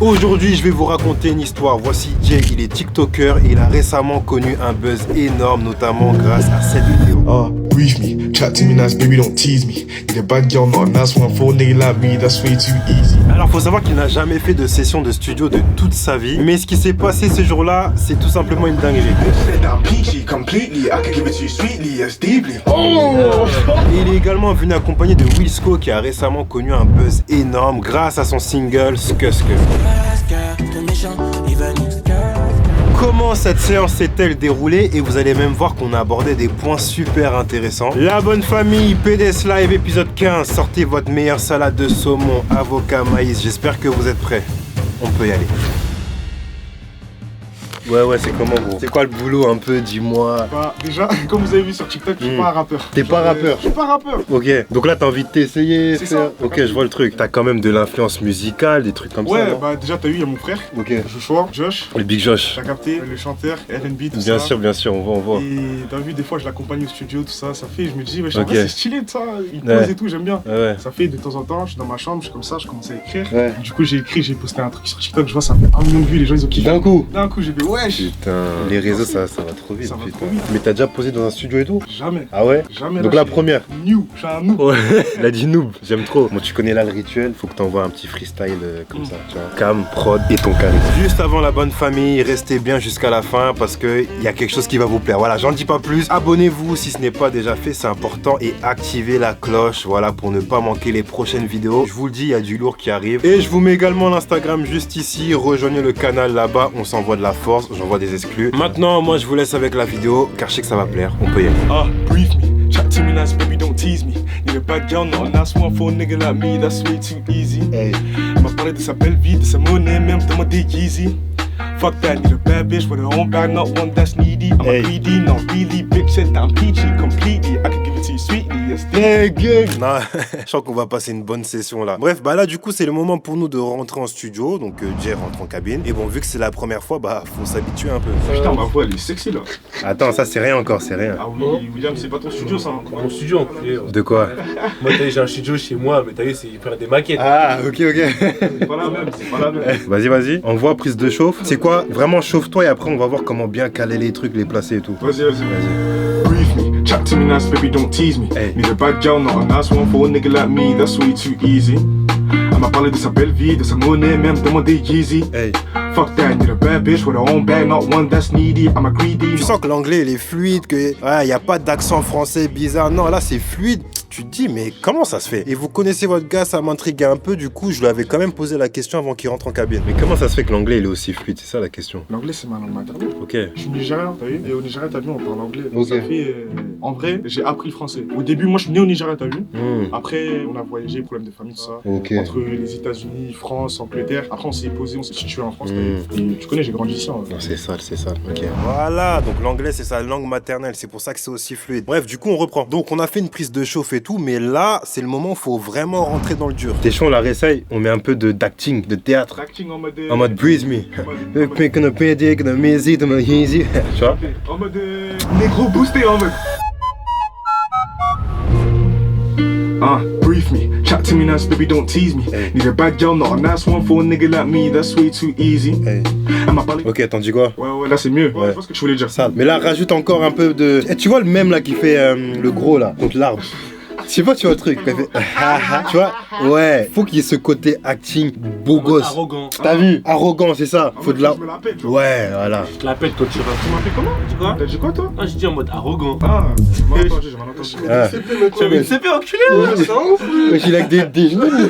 Aujourd'hui, je vais vous raconter une histoire. Voici Jay, il est TikToker et il a récemment connu un buzz énorme, notamment grâce à cette vidéo. Brief me, chat to me nice, baby, don't tease me. Need a bad girl, not a nice one for a nigga like me, that's way too easy. Alors, faut savoir qu'il n'a jamais fait de session de studio de toute sa vie, mais ce qui s'est passé ce jour-là, c'est tout simplement une dinguerie. Il est également venu accompagné de Wilsco qui a récemment connu un buzz énorme grâce à son single Skusk. Comment cette séance s'est-elle déroulée? Et vous allez même voir qu'on a abordé des points super intéressants. La bonne famille, PDS Live épisode 15. Sortez votre meilleure salade de saumon, avocat, maïs. J'espère que vous êtes prêts. On peut y aller. Ouais, c'est comment gros? C'est quoi le boulot un peu, dis-moi? Bah, déjà, comme vous avez vu sur TikTok, je suis pas un rappeur. T'es pas rappeur? Je suis pas rappeur. Ok, donc là t'as envie de t'essayer? C'est ça. Ok, je vois le truc. T'as quand même de l'influence musicale, des trucs comme ça. Ouais, bah déjà t'as vu, il y a mon frère. Ok. Josh. Le Big Josh. T'as capté, le chanteur, R&B, tout Bien ça. sûr, on voit. Et t'as vu, des fois je l'accompagne au studio, tout ça, ça fait, je me dis, ouais, Ok. c'est stylé de ça, il pose Ouais. et tout, j'aime bien. Ouais. Ça fait de temps en temps, je suis dans ma chambre, je suis comme ça, je commence à écrire. Ouais. Du coup, j'ai écrit, j'ai posté un truc sur TikTok, je vois, ça fait 1 million de vues, les gens ils ont kiffé. D'un coup? D'un coup, j'ai fait, wesh. Putain, les réseaux ça va trop vite. Ça va putain. trop vite. Mais t'as déjà posé dans un studio et tout? Jamais. Ah ouais? Jamais. Donc là, la je suis première. New, je suis un noob. Ouais, il a dit noob, j'aime trop. Bon, tu connais là le rituel, faut que t'envoies un petit freestyle comme ça, tu vois. Cam, prod et ton charisme. Juste avant la bonne famille, restez bien jusqu'à la fin parce que il y a quelque chose qui va vous plaire. Voilà, j'en dis pas plus. Abonnez-vous si ce n'est pas déjà fait, c'est important. Et activez la cloche, voilà, pour ne pas manquer les prochaines vidéos. Je vous le dis, il y a du lourd qui arrive. Et je vous mets également l'Instagram juste ici. Rejoignez le canal là-bas, on s'envoie de la force, j'envoie des exclus. Maintenant, moi je vous laisse avec la vidéo car je sais que ça va plaire. On peut y aller. Brief me, chat to me nice, baby, don't tease me. Need a bad girl, not a nice one for a nigga like me, that's way too easy. Hey. Elle m'a parlé de sa belle vie, de sa monnaie, même de mon Yeezy. Fuck that, need a bad bitch with her own bag, not one that's needy. I'm Hey. a greedy, not really, bitch said that I'm peachy completely. I could give it to you sweetly, yes. Hey, gang. Non, je sens qu'on va passer une bonne session là. Bref, bah là du coup c'est le moment pour nous de rentrer en studio. Donc Jay rentre en cabine. Et bon, vu que c'est la première fois, bah faut s'habituer un peu. Putain, ma voix elle est sexy là. Attends, ça c'est rien encore, c'est rien. Ah oui, William, c'est pas ton studio ça. Mon studio enculé. De quoi? Moi t'as vu j'ai un studio chez moi mais t'as vu c'est faire des maquettes. Ah, ok. C'est pas la même, c'est pas la même. Vas-y, on voit prise de chauffe. C'est quoi? Vraiment chauffe-toi et après on va voir comment bien caler les trucs, les placer et tout. Vas-y. Brief me, chat to me nice, baby, don't tease me. Hey. Need a bad girl, not a nice one for a nigga like me, that's way too easy. Elle m'a parlé de sa belle vie, de sa monnaie, même de mon Yeezy. Hey. Fuck that, need a bad bitch with her own bag, not one that's needy. I'm a greedy. Tu sens que l'anglais il est fluide, que y a pas d'accent français bizarre. Non, là c'est fluide. Tu te dis, mais comment ça se fait? Et vous connaissez votre gars, ça m'intriguait un peu, du coup je lui avais quand même posé la question avant qu'il rentre en cabine. Mais comment ça se fait que l'anglais il est aussi fluide? C'est ça la question. L'anglais c'est ma langue maternelle. Ok. Je suis nigérien, t'as vu? Et au Nigeria, t'as vu, on parle anglais. Ok. Ça fait. En vrai, j'ai appris le français. Au début, moi je suis né au Nigeria, t'as vu? Après, on a voyagé, problème de famille, tout ça. Ok. Entre les États-Unis, France, Angleterre. Après, on s'est posé, on s'est situé en France. t'as vu. Et tu connais, j'ai grandi ici. Hein. Non, c'est ça. Ok. Voilà, donc l'anglais c'est sa langue maternelle, c'est pour ça que c'est aussi fluide. Bref, du coup on reprend. Donc on a fait une prise de chauffe et tout, mais là c'est le moment où faut vraiment rentrer dans le dur. T'es chaud, on la réessaye. On met un peu d'acting, de théâtre. Acting en mode. En mode breathe me. Tu vois? En mode. Négro boosté en mode. Brief me, chat to me nice, baby, don't tease me. Hey. Need a bad girl, not a nice one for a nigga like me, that's way too easy. Hey. Elle m'a parlé. Ok, t'en dis quoi? Ouais, là c'est mieux. Ouais. Je vois ce que tu voulais dire. Ça. Mais là rajoute encore un peu de... Eh, tu vois le même là qui fait le gros là, contre l'arbre? Je sais pas, tu vois le truc. Quand il fait, tu vois? Ouais. Faut qu'il y ait ce côté acting beau gosse. Arrogant. T'as vu? Arrogant, c'est ça. Faut de la... Je me l'appelle, toi. Ouais, voilà. Je te l'appelle quand tu rentres. Tu m'appelles comment? Tu dis quoi? T'as dit quoi toi? Non, je dis en mode arrogant. J'ai mal entendu. Ah. Tu une CP enculé ouais, c'est un ouf. Ouais, il a que des genoux.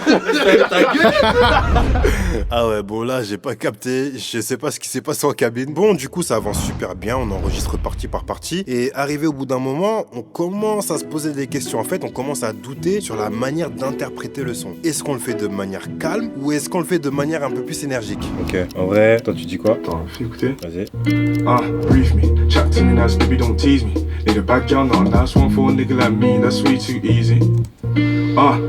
Ah ouais, bon là, j'ai pas capté. Je sais pas ce qui s'est passé en cabine. Bon, du coup, ça avance super bien. On enregistre partie par partie. Et arrivé au bout d'un moment, on commence à se poser des questions. En fait, on commence à douter sur la manière d'interpréter le son. Est-ce qu'on le fait de manière calme ou est-ce qu'on le fait de manière un peu plus énergique? Ok, en vrai, toi tu dis quoi? Attends, fais écouter. Vas-y. Brief me, chat to me nice, baby, don't tease me. Need a bad girl, not a nice one for a nigga like me, that's way too easy.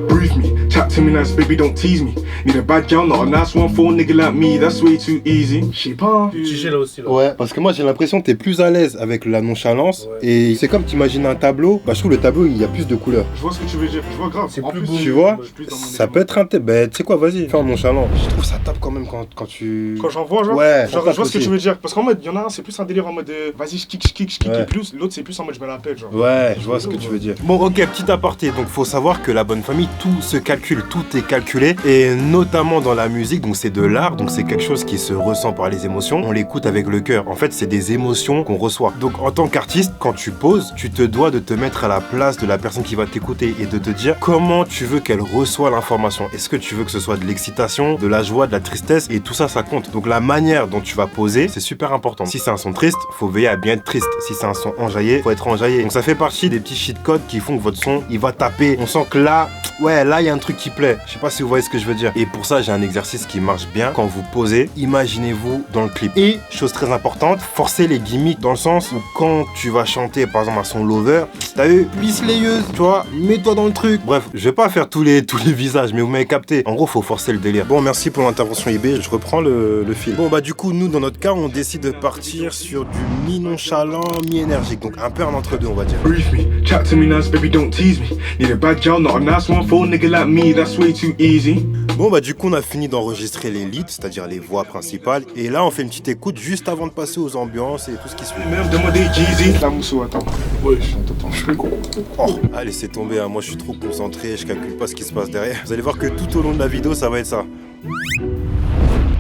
Brief me, chat to me nice, baby, don't tease me. Need a bad girl, not a nice one for a nigga like me, that's way too easy. Je sais pas. Chiché là aussi là. Ouais, parce que moi j'ai l'impression que t'es plus à l'aise avec la nonchalance. Ouais. Et c'est comme t'imagines un tableau. Bah je trouve le tableau il y a plus de couleurs. Je vois ce que tu veux dire, je vois grave. C'est En plus beau. Tu vois, je suis plus dans mon ça élément. peut être un thème. Bah tu sais quoi, vas-y, fais en nonchalant. Je trouve ça top quand même quand tu. Quand j'en vois, genre, Ouais, genre ça je vois ce que aussi. tu veux dire. Parce qu'en mode, il y en a un, c'est plus un délire en mode vas-y, je kick, Ouais. et plus. L'autre, c'est plus en mode je me la pète, genre. Ouais, je vois ce que tu veux dire. Bon, ok, petit aparté. Donc, faut savoir que la bonne famille, tout se calcule, tout est calculé. Et notamment dans la musique, donc c'est de l'art, donc c'est quelque chose qui se ressent par les émotions. On l'écoute avec le cœur. En fait, c'est des émotions qu'on reçoit. Donc, en tant qu'artiste, quand tu poses, tu te dois de te mettre à la place de la personne qui va t'écouter et de te dire comment tu veux qu'elle reçoit l'information. Est-ce que tu veux que ce soit de l'excitation, de la joie, de la tristesse, et tout ça, ça compte. Donc, la manière dont tu vas poser, c'est super important. Si c'est un son triste, faut veiller à bien être triste. Si c'est un son enjaillé, faut être enjaillé. Donc ça fait partie des petits cheat codes qui font que votre son, il va taper. On sent que là, ouais, là, il y a un truc qui plaît. Je sais pas si vous voyez ce que je veux dire. Et pour ça, j'ai un exercice qui marche bien. Quand vous posez, imaginez-vous dans le clip. Et, chose très importante, forcez les gimmicks dans le sens où quand tu vas chanter, par exemple, un son lover, t'as eu plisse layeuse, tu vois, mets-toi dans le truc. Bref, je vais pas faire tous les visages, mais vous m'avez capté. En gros, faut forcer le délire. Bon, merci pour l'intervention IB, je reprends le fil. Bon, bah du coup, nous, dans notre cas, on décide de partir sur du mi-nonchalant, mi-énergique. Donc un peu un entre-deux, on va dire. Brief me, chat to me nice, baby, don't tease me. Need a bad girl, not a nice one for a nigga like me, that's way too easy. Bon, bah du coup, on a fini d'enregistrer les leads, c'est-à-dire les voix principales. Et là, on fait une petite écoute juste avant de passer aux ambiances et tout ce qui suit. Même demander Jeezy. La mousso, attends. Ouais, Attends, je suis con. Oh, ah, laissez tomber, hein. Moi je suis trop concentré, je calcule pas ce qui se passe derrière. Vous allez voir que tout au long de la vidéo, ça va être ça.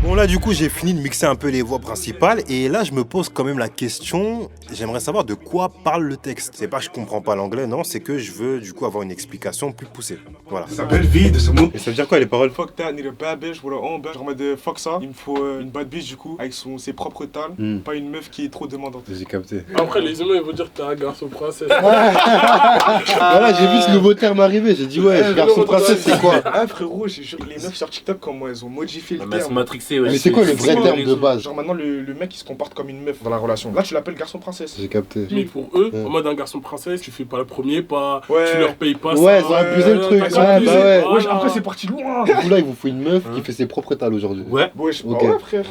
Bon là du coup j'ai fini de mixer un peu les voix principales et là je me pose quand même la question, j'aimerais savoir de quoi parle le texte. C'est pas que je comprends pas l'anglais, non, c'est que je veux du coup avoir une explication plus poussée. Voilà. Ça s'appelle vide, ce mot. Et ça veut dire quoi les paroles? Fuck that, need a bad bitch, voilà, on bitch. Genre en mode fuck ça, il me faut une bad bitch du coup, avec ses propres talents, pas une meuf qui est trop demandante. J'ai capté. Après, les humains ils vont dire que t'es un garçon princesse. Voilà, j'ai vu ce nouveau terme arriver, j'ai dit ouais, garçon princesse c'est quoi? Ah frérot, j'ai juré, les meufs sur TikTok, comment elles ont modifié le Mais elles sont terme. matrixées, ouais. Mais c'est quoi le vrai terme de base? Genre maintenant le mec il se comporte comme une meuf dans la relation. Là tu l'appelles garçon princesse. J'ai capté. Mais pour eux, Ouais. en mode un garçon princesse, tu fais pas le premier pas, Ouais. tu leur payes pas Ouais, ça. ils ont abusé le truc. t'as Ouais, abusé. bah ouais. Wesh, Voilà. après c'est parti loin. Du coup là il vous faut une meuf qui fait ses propres tales aujourd'hui. Ouais. Wesh, Ok. ouais frère.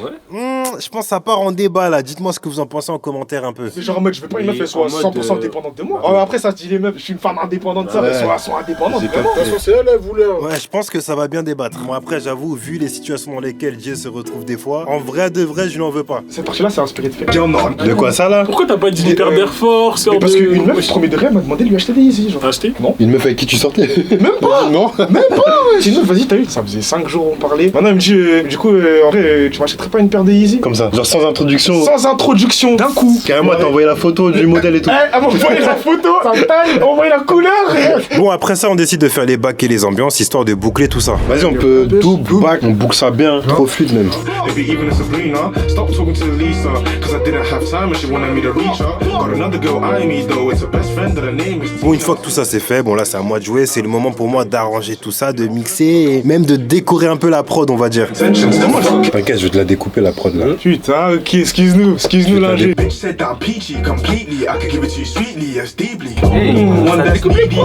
Je pense que ça part en débat là, dites-moi ce que vous en pensez en commentaire un peu. C'est genre en mode je veux pas une meuf Oui, elle soit en mode, 100% dépendante de moi. Oh, après ça se dit les meufs, je suis une femme indépendante ça, Ouais. elles sont indépendantes J'ai vraiment. capté. De toute façon, c'est elle, elle voulait. Ouais, je pense que ça va bien débattre. Moi après j'avoue, vu les situations dans lesquelles Jay se retrouve des fois, en vrai de vrai je n'en veux pas. Cette partie là c'est inspiré de fait. De quoi ça là? Pourquoi t'as pas dit Mais, des paires d'Air Force Mais parce de- qu'une meuf, Wesh. premier degré, elle m'a demandé de lui acheter des Yeezy. Genre. T'as acheté? Une meuf avec qui tu sortais? Même pas. Non. C'est une meuf, vas-y, t'as vu. Ça faisait 5 jours on parlait. Maintenant, elle me dit, du coup, en vrai, tu m'achèterais pas une paire de Yeezy? Comme ça, genre sans introduction. Sans introduction, d'un coup. Carrément, t'as envoyé la photo du modèle et tout. Elle m'a envoyé la photo, sa taille, elle m'a envoyé la couleur. Bon, après ça, on décide de faire les bacs et les ambiances, histoire de boucler tout ça. Vas-y, on peut double bac, on boucle ça bien. Trop fluide même. Maybe even a Sabrina. Stop talking to Lisa, cause I didn't have time and she wanted me to reach her. Got another girl eyeing me though, it's her best friend that her name is. Bon, une fois que tout ça c'est fait, bon là c'est à moi de jouer, c'est le moment pour moi d'arranger tout ça, de mixer et même de décorer un peu la prod, on va dire. Attention, c'est moi. T'inquiète, je vais te la découper la prod là. Putain, ok, excuse-nous l'ingé. Bitch said that I'm peachy completely. I could give it to you sweetly, yes, deeply. One that's needy,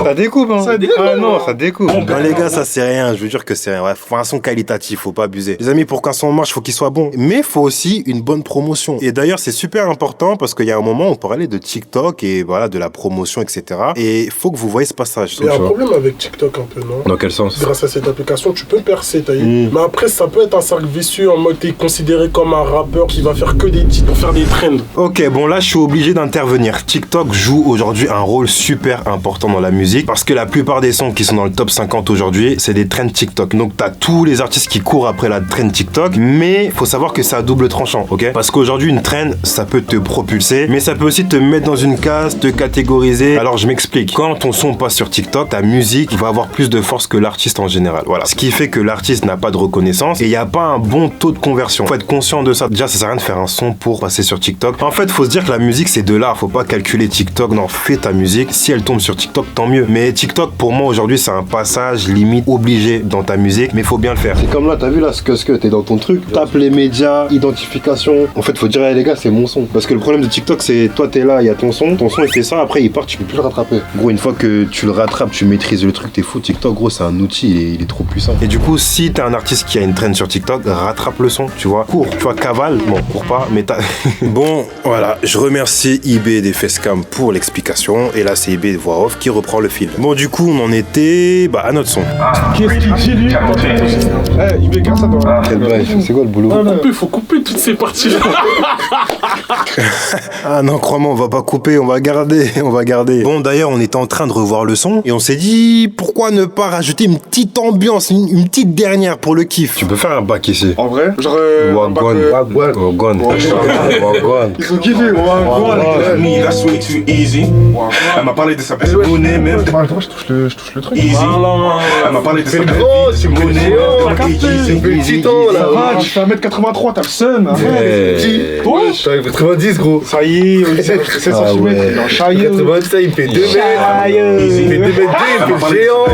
Ça découpe, hein? Ça découpe. Ah non, ça découpe. Non, les gars, ça c'est rien, je veux dire que c'est rien. Ouais, faut un son qualitatif, faut pas abuser. Les amis, pour qu'un son marche, faut qu'il soit bon. Mais faut aussi une bonne promotion. Et d'ailleurs, c'est super important parce qu'il y a un moment, on parlait de TikTok et voilà, de la promotion, etc. Et il faut que vous voyez ce passage. Il y a un tu vois. problème avec TikTok un peu, non? Dans quel sens? Grâce à cette application, tu peux percer, t'as vu? Mais après, ça peut être un cercle vicieux en mode t'es considéré comme un rappeur qui va faire que des titres pour faire des trends. Ok, bon là je suis obligé d'intervenir. TikTok joue aujourd'hui un rôle super important dans la musique parce que la plupart des sons qui sont dans le top 50 aujourd'hui, c'est des trends TikTok. Donc t'as tous les artistes qui courent après la trend TikTok, mais faut savoir que c'est à double tranchant, ok? Parce qu'aujourd'hui une trend, ça peut te propulser, mais ça peut aussi te mettre dans une case, te catégoriser. Alors je m'explique. Quand ton son passe sur TikTok, ta musique va avoir plus de force que l'artiste en général. Voilà. Ce qui fait que l'artiste n'a pas de reconnaissance et il n'y a pas un bon taux de conversion. Faut être conscient de ça. Déjà, ça sert à rien de faire un son pour passer sur TikTok. En fait, faut se dire que la musique, c'est de l'art. Faut pas calculer TikTok. Non, fais ta musique. Si elle tombe sur TikTok, tant mieux. Mais TikTok, pour moi, aujourd'hui, c'est un passage limite obligé dans ta musique. Mais faut bien le faire. C'est comme là, t'as vu là ce que parce que t'es dans ton truc, tape les médias, identification. En fait, faut dire, les gars, c'est mon son. Parce que le problème de TikTok, c'est toi, t'es là, il y a ton son il fait ça, après il part, tu peux plus le rattraper. Gros, une fois que tu le rattrapes, tu maîtrises le truc, t'es fou. TikTok, gros, c'est un outil, il est trop puissant. Et du coup, si t'es un artiste qui a une trend sur TikTok, rattrape le son, tu vois. Cours, tu vois, cavale, bon, cours pas, mais t'as. Bon, voilà, je remercie IB des Facecam pour l'explication. Et là, c'est IB de Voix Off qui reprend le fil. Bon, du coup, on en était à notre son. Qu'est-ce qu'il dit, lui? Il garde ça dans la... Quel bref, c'est quoi le boulot? Faut couper toutes ces parties-là. Ah non, crois-moi, on va pas couper, on va garder. Bon, d'ailleurs, on était en train de revoir le son et on s'est dit, pourquoi ne pas rajouter une petite ambiance, une petite dernière pour le kiff. Tu peux faire un bac ici. En vrai? Genre... Wagwan. Ils sont kiffés, Wagwan. Me, that's way too easy. Elle m'a parlé de sa personne, même. Je touche le truc. Easy. Elle m'a parlé de sa personne. C'est petit temps là. Tu fais 1m83, t'as le seum. Je suis arrivé 90 gros. Ça y est, 7 cm, il est en chaillot. 90, ça il me fait 2 mètres. Il fait 2 mètres 2, il me fait géant.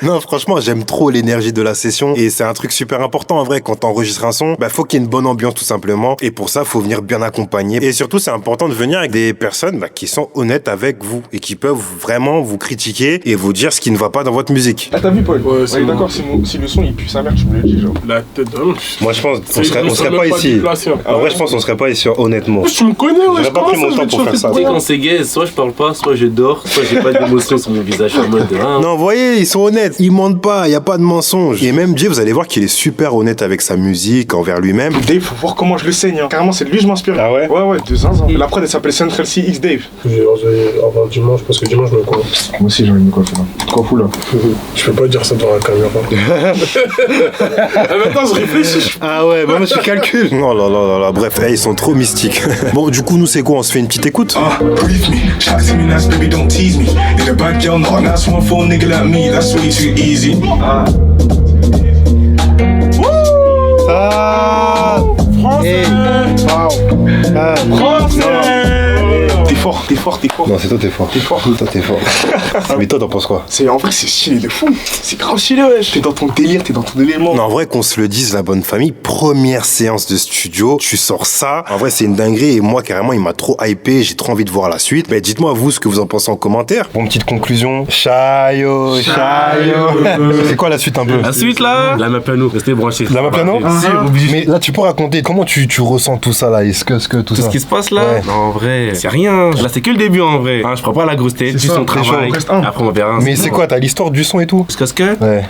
Non, franchement, j'aime trop l'énergie de la session et c'est un truc super important en vrai. Quand t'enregistres un son, faut qu'il y ait une bonne ambiance tout simplement. Et pour ça, faut venir bien accompagner. Et surtout, c'est important de venir avec des personnes qui sont honnêtes avec vous et qui peuvent vraiment vous critiquer et vous dire ce qui ne va pas dans votre musique. Ah, t'as vu, Paul? Ouais, c'est d'accord, si le son il pue sa mère, tu me le dis, genre. La tête d'homme. Moi, je pense qu'on serait pas ici. En vrai, je pense qu'on serait pas ici, honnêtement. Tu me connais, ouais. J'aurais pas pris mon temps pour faire ça. Tu sais, quand c'est gay, soit je parle pas, soit je dors, soit j'ai pas d'émotion sur mon visage en mode. Non, vous voyez, ils sont honnêtes. Ils mentent pas, y a pas de mensonge. Et même Jay, vous allez voir qu'il est super honnête avec sa musique, envers lui-même. Dave, faut voir comment je le saigne. Carrément, c'est de lui, je m'inspire. Ah ouais? Ouais, de zinzin. La prod, elle s'appelle Central C X Dave. Avant dimanche, parce que dimanche, je me coiffe. Moi aussi, j'ai envie de me coiffer là. Coiffou là. Je peux pas dire ça dans la caméra. Maintenant, je réfléchis. Ah ouais, moi je calcule. Oh là, bref, ils sont trop mystiques. Bon, du coup, nous, c'est quoi? On se fait une petite écoute? Brief me, chat to me nice, baby, don't tease me. Need a bad girl, not a nice one for a nigga like me. That's way too easy. Français. Français. T'es fort. Non, c'est toi, t'es fort. Toi, t'es fort. Mais toi, t'en penses quoi? En vrai, c'est stylé de fou. C'est grave stylé, wesh. T'es dans ton délire, t'es dans ton élément. Non, en vrai, qu'on se le dise, la bonne famille, première séance de studio, tu sors ça. En vrai, c'est une dinguerie et moi, carrément, il m'a trop hypé. J'ai trop envie de voir la suite. Mais dites-moi, vous, ce que vous en pensez en commentaire. Bon, petite conclusion. Chaillot. C'est quoi la suite un peu? La suite là, la piano, restez branchés. La piano? Mais là, tu peux raconter comment tu ressens tout ça là, est-ce que tout ça? Ce qui se passe là? Ouais. Non, en vrai, c'est rien. Là, c'est que le début en vrai. Je prends pas la grosse tête, tu son travail. Après, on verra. Mais c'est quoi? T'as l'histoire du son et tout? Ce que Ouais.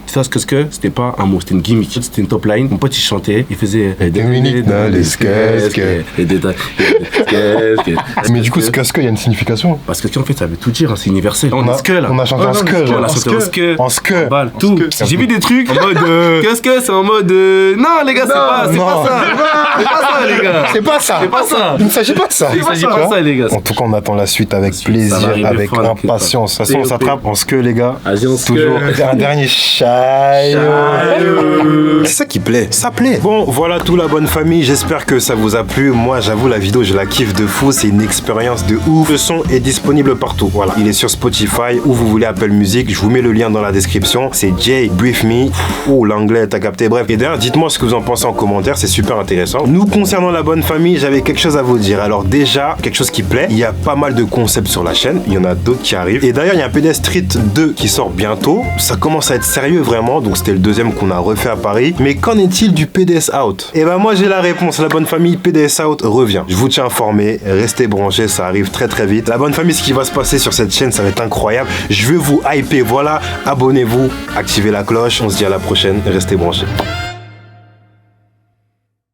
c'était pas un mot, c'était une gimmick. C'était une top line. Mon pote il chantait, il faisait. minutes dans les Mais du coup, ce que il y a une signification? Parce que en fait, ça veut tout dire, c'est universel. On a là. On a chanté en ske. On a chanté en ske. En ske. Tout. J'ai vu des trucs en mode. Qu'est-ce c'est en mode. Non, les gars, c'est pas ça. C'est pas ça, les gars. C'est pas ça. C'est pas ça. Il ne s'agit pas de ça. Il s'agit pas de ça, les gars. En tout cas, on attend la suite avec plaisir, avec impatience. De toute façon, on s'attrape en ske, les gars. Vas-y, on se toujours un dernier chaillot. C'est ça qui plaît. Ça plaît. Bon, voilà tout la bonne famille. J'espère que ça vous a plu. Moi, j'avoue, la vidéo, je la kiffe de fou. C'est une expérience de ouf. Le son est disponible partout. Voilà. Il est sur Spotify ou vous voulez Apple Music. Je vous mets le lien dans la description. C'est Jay Brief Me. Oh, l'anglais, t'as capté. Bref. Et d'ailleurs, dites-moi ce que vous en pensez en commentaire. C'est super intéressant. Nous, concernant la bonne famille, j'avais quelque chose à vous dire. Alors, déjà, quelque chose qui plaît. Il y a pas mal de concepts sur la chaîne. Il y en a d'autres qui arrivent. Et d'ailleurs, il y a un PDS Street 2 qui sort bientôt. Ça commence à être sérieux vraiment. Donc, c'était le deuxième qu'on a refait à Paris. Mais qu'en est-il du PDS Out? Et ben, moi, j'ai la réponse. La bonne famille PDS Out revient. Je vous tiens informé. Restez branchés. Ça arrive très très vite. La bonne famille, ce qui va se passer sur cette chaîne, ça va être incroyable. Je veux vous hyper. Voilà. Abonnez-vous. Activez la cloche. On se dit à la prochaine. Restez branchés.